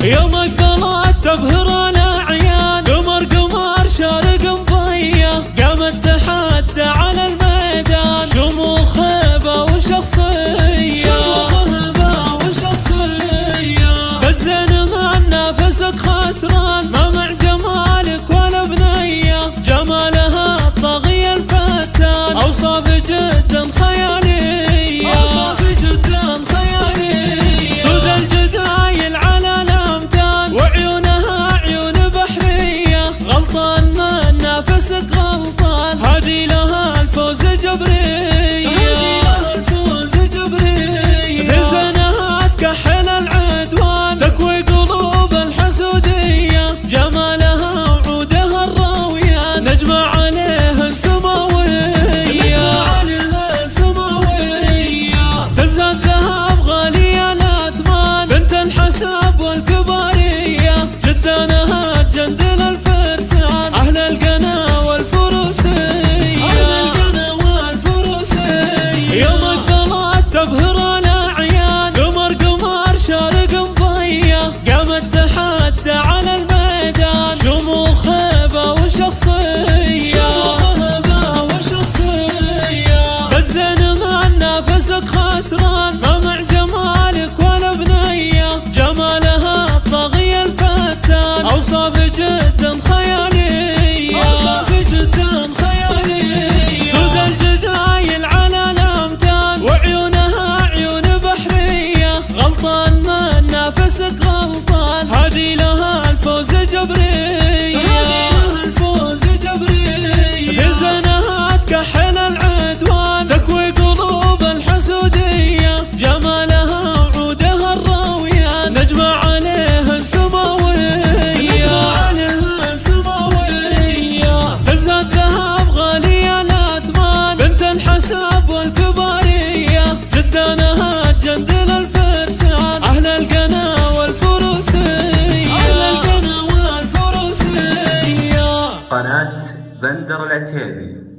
يوم القلعة تبهر الأعيان، قمر قمر شارق مضية، قامت تحدى على الميدان، شموخ هيبة وشخصية، بالزين من نفسك خسران، ما مع جمالك ولا بنية، جمالها الطاغية الفتان، أوصاف جدا خيالية، سود الجدايل على الأمتان، وعيونها عيون بحرية، غلطان من نفسك غلطان، هذه لها الفوز جبرية، في زنها تكحل العدوان، تكوي قلوب الحسودية، جمالها وعودها الراوية، نجمة عليها سماوية، تزهد ذهب غالية الأثمان، بنت الحساب والكبارية، جدانها تجندل الفرسان، أهل القنا والفروسية، يوم القلعة تبهر الأعيان، قمر قمر شارق مضية، قامت تحدى على الميدان، شموخ هيبة وشخصية، بالزين من نفسك خسران، ما مع جمالك ولا بنية، جمالها الطاغية الفتان، أوصاف جدا خيالية، سود الجدايل على الأمتان، وعيونها عيون بحرية، غلطان من نفسك غلطان، هذه لها الفوز جبرية، في زنها تكحل العدوان، تكوي قلوب الحسودية، جمالها وعودها الراوية، نجمة عليها سماوية، تزهد ذهب غالية الأثمان، بنت الحساب والكبارية، جدانها تجندل الفرسان، أهل القنا والفروسية. قناة بندر العتيبي.